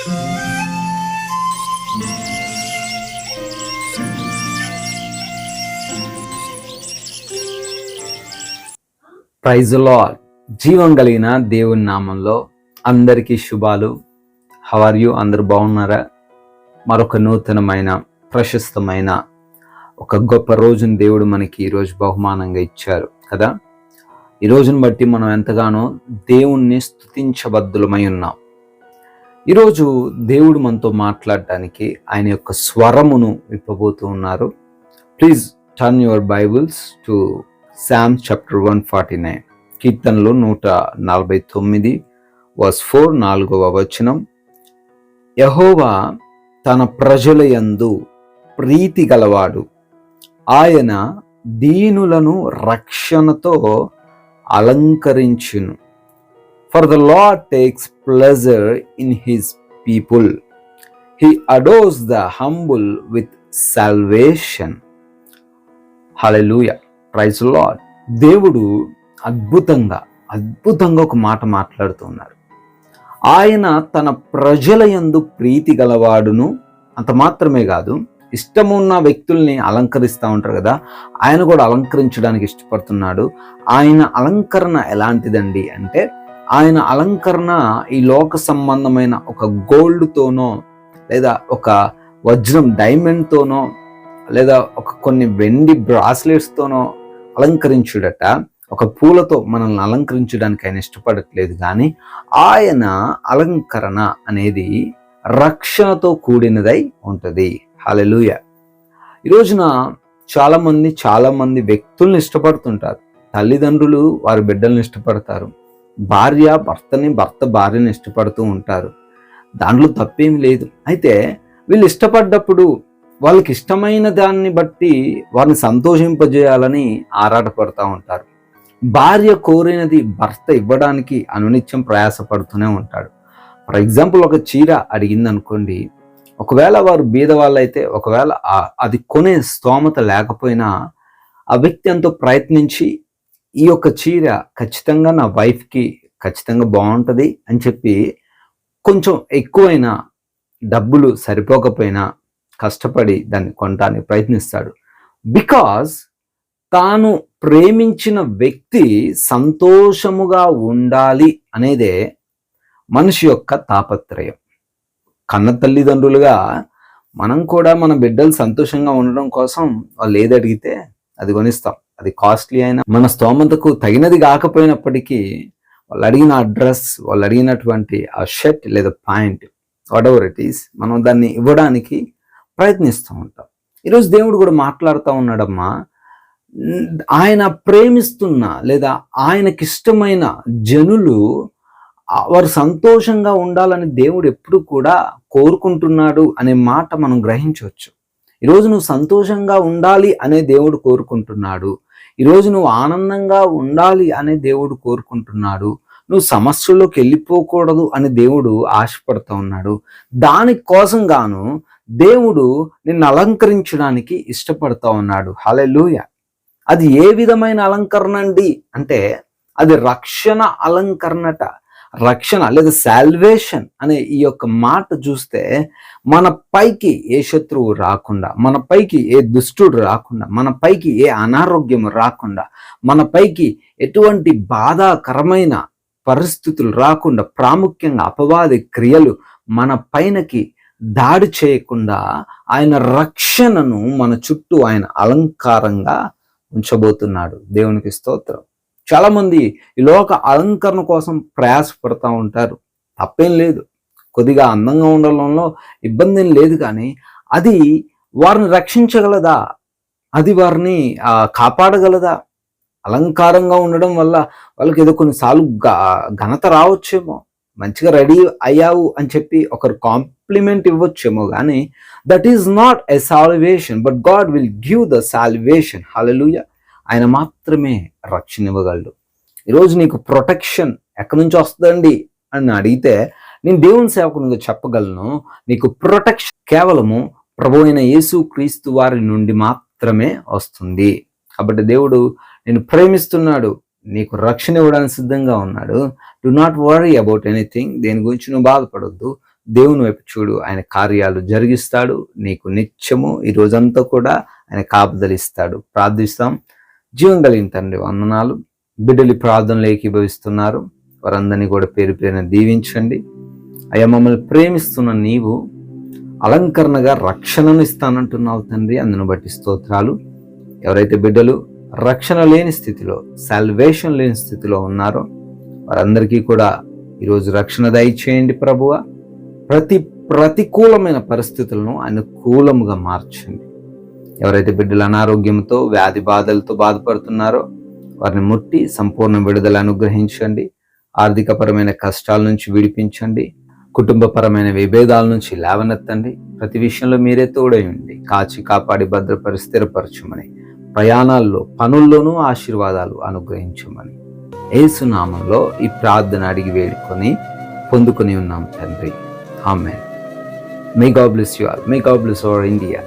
Praise the lord. జీవం కలిగిన దేవుని నామంలో అందరికీ శుభాలు. How are you? అందరూ బాగున్నారా? మరొక నూతనమైన ప్రశస్తమైన ఒక గొప్ప రోజును దేవుడు మనకి ఈరోజు బహుమానంగా ఇచ్చారు కదా. ఈ రోజును బట్టి మనం ఎంతగానో దేవుణ్ణి స్తుతించబద్దులమై ఉన్నాం. ఈరోజు దేవుడు మనతో మాట్లాడటానికి ఆయన యొక్క స్వరమును విప్పబోతూ ఉన్నారు. Please turn your Bibles to Psalms chapter 149, కీర్తనలు 149 verse 4, 4వ వచనం. యెహోవా తన ప్రజల యందు ప్రీతి గలవాడు, ఆయన దీనులను రక్షణతో అలంకరించును. For the Lord takes pleasure in his people, he adores the humble with salvation. Hallelujah. Praise the Lord. దేవుడు అద్భుతంగా ఒక మాట మాట్లాడుతున్నారు. ఆయన తన ప్రజల యందు ప్రీతి గలవాడును. అంత మాత్రమే కాదు, ఇష్టమున్న వ్యక్తుల్ని అలంకరిస్తూ ఉంటారు కదా, ఆయన కూడా అలంకరించడానికి ఇష్టపడుతున్నాడు. ఆయన అలంకరణ ఎలాంటిదండి అంటే, ఆయన అలంకరణ ఈ లోక సంబంధమైన ఒక గోల్డ్తోనో, లేదా ఒక వజ్రం డైమండ్తోనో, లేదా ఒక కొన్ని వెండి బ్రాస్లెట్స్తోనో అలంకరించుడట. ఒక పూలతో మనల్ని అలంకరించడానికి ఆయన ఇష్టపడట్లేదు, కానీ ఆయన అలంకరణ అనేది రక్షణతో కూడినదై ఉంటుంది. హల్లెలూయా. ఈ రోజున చాలా మంది వ్యక్తుల్ని ఇష్టపడుతుంటారు. తల్లిదండ్రులు వారి బిడ్డల్ని ఇష్టపడతారు, భార్య భర్తని, భర్త భార్యని ఇష్టపడుతూ ఉంటారు. దాంట్లో తప్పేమి లేదు. అయితే వీళ్ళు ఇష్టపడ్డప్పుడు వాళ్ళకి ఇష్టమైన దాన్ని బట్టి వారిని సంతోషింపజేయాలని ఆరాటపడుతూ ఉంటారు. భార్య కోరినది భర్త ఇవ్వడానికి అనునిత్యం ప్రయాసపడుతూనే ఉంటాడు. ఫర్ ఎగ్జాంపుల్, ఒక చీర అడిగింది అనుకోండి, ఒకవేళ వారు బీద వాళ్ళైతే, ఒకవేళ అది కొనే స్తోమత లేకపోయినా ఆ వ్యక్తి ఎంతో ప్రయత్నించి ఈ యొక్క చీర ఖచ్చితంగా నా వైఫ్కి ఖచ్చితంగా బాగుంటుంది అని చెప్పి కొంచెం ఎక్కువైనా, డబ్బులు సరిపోకపోయినా కష్టపడి దాన్ని కొనడానికి ప్రయత్నిస్తాడు. బికాజ్ తాను ప్రేమించిన వ్యక్తి సంతోషముగా ఉండాలి అనేదే మనిషి యొక్క తాపత్రయం. కన్న తల్లిదండ్రులుగా మనం కూడా మన బిడ్డలు సంతోషంగా ఉండడం కోసం వాళ్ళు ఏది అడిగితే అది కొనిస్తాం. అది కాస్ట్లీ అయినా, మన స్తోమతకు తగినది కాకపోయినప్పటికీ వాళ్ళు అడిగిన ఆ డ్రెస్, వాళ్ళు అడిగినటువంటి ఆ షర్ట్ లేదా pant, what ever it is, మనం దాన్ని ఇవ్వడానికి ప్రయత్నిస్తూ ఉంటాం. ఈరోజు దేవుడు కూడా మాట్లాడుతూ ఉన్నాడమ్మా, ఆయన ప్రేమిస్తున్న లేదా ఆయనకిష్టమైన జనులు వారు సంతోషంగా ఉండాలని దేవుడు ఎప్పుడు కూడా కోరుకుంటున్నాడు అనే మాట మనం గ్రహించవచ్చు. ఈరోజు నువ్వు సంతోషంగా ఉండాలి అనే దేవుడు కోరుకుంటున్నాడు. ఈరోజు నువ్వు ఆనందంగా ఉండాలి అనే దేవుడు కోరుకుంటున్నాడు. నువ్వు సమస్యల్లోకి వెళ్ళిపోకూడదు అని దేవుడు ఆశపడుతూ ఉన్నాడు. దానికోసం గాను దేవుడు నిన్ను అలంకరించడానికి ఇష్టపడుతూ ఉన్నాడు. హల్లెలూయా. అది ఏ విధమైన అలంకరణ అండి అంటే, అది రక్షణ అలంకరణట. రక్షణ లేదా సాల్వేషన్ అనే ఈ యొక్క మాట చూస్తే, మన పైకి ఏ శత్రువు రాకుండా, మన పైకి ఏ దుష్టుడు రాకుండా, మన పైకి ఏ అనారోగ్యం రాకుండా, మన పైకి ఎటువంటి బాధాకరమైన పరిస్థితులు రాకుండా, ప్రాముఖ్యంగా అపవాది క్రియలు మన పైనకి దాడి చేయకుండా ఆయన రక్షణను మన చుట్టూ ఆయన అలంకారంగా ఉంచబోతున్నాడు. దేవునికి స్తోత్రం. చాలా మంది ఈ లోక అలంకరణ కోసం ప్రయాసపడుతూ ఉంటారు. తప్పేం లేదు, కొద్దిగా అందంగా ఉండడంలో ఇబ్బంది ఏం లేదు, కానీ అది వారిని రక్షించగలదా? అది వారిని కాపాడగలదా? అలంకారంగా ఉండడం వల్ల వాళ్ళకి ఏదో కొన్నిసార్లు ఘనత రావచ్చేమో, మంచిగా రెడీ అయ్యావు అని చెప్పి ఒకరు కాంప్లిమెంట్ ఇవ్వచ్చేమో, కానీ that is not a salvation, but God will give the salvation. Hallelujah. ఆయన మాత్రమే రక్షణ ఇవ్వగలడు. ఈరోజు నీకు ప్రొటెక్షన్ ఎక్కడి నుంచి వస్తుందండి అని అడిగితే, నేను దేవుని సేవకునిగా చెప్పగలను, నీకు ప్రొటెక్షన్ కేవలము ప్రభు అయిన యేసు క్రీస్తు వారి నుండి మాత్రమే వస్తుంది. కాబట్టి దేవుడు నిన్ను ప్రేమిస్తున్నాడు, నీకు రక్షణ ఇవ్వడానికి సిద్ధంగా ఉన్నాడు. Do not worry about anything. దేని గురించి నువ్వు బాధపడొద్దు. దేవుని వైపు చూడు, ఆయన కార్యాలు జరిగిస్తాడు. నీకు నిత్యము ఈ రోజంతా కూడా ఆయన కాపుదలిస్తాడు. ప్రార్థిస్తాం. జీవం కలిగిన తండ్రి వందనాలు. బిడ్డలు ప్రార్థనలు ఏకీభవిస్తున్నారు, వారందరినీ కూడా పేరు పేరున దీవించండి. అయ్యా, మమ్మల్ని ప్రేమిస్తున్న నీవు అలంకరణగా రక్షణను ఇస్తానంటున్నావు తండ్రి, అందును బట్టి స్తోత్రాలు. ఎవరైతే బిడ్డలు రక్షణ లేని స్థితిలో, సాల్వేషన్ లేని స్థితిలో ఉన్నారో వారందరికీ కూడా ఈరోజు రక్షణ దయచేయండి ప్రభువా. ప్రతికూలమైన పరిస్థితులను అనుకూలముగా మార్చండి. ఎవరైతే బిడ్డలు అనారోగ్యంతో, వ్యాధి బాధలతో బాధపడుతున్నారో వారిని ముట్టి సంపూర్ణ విడుదల అనుగ్రహించండి. ఆర్థికపరమైన కష్టాల నుంచి విడిపించండి. కుటుంబపరమైన విభేదాల నుంచి లేవనెత్తండి. ప్రతి విషయంలో మీరే తోడై ఉండి కాచి కాపాడి భద్రపరి స్థిరపరచమని, ప్రయాణాల్లో పనుల్లోనూ ఆశీర్వాదాలు అనుగ్రహించమని యేసు నామంలో ఈ ప్రార్థన అడిగి వేడుకొని పొందుకొని ఉన్నాం తండ్రి. ఆమేన్. May God bless you all. May God bless our India.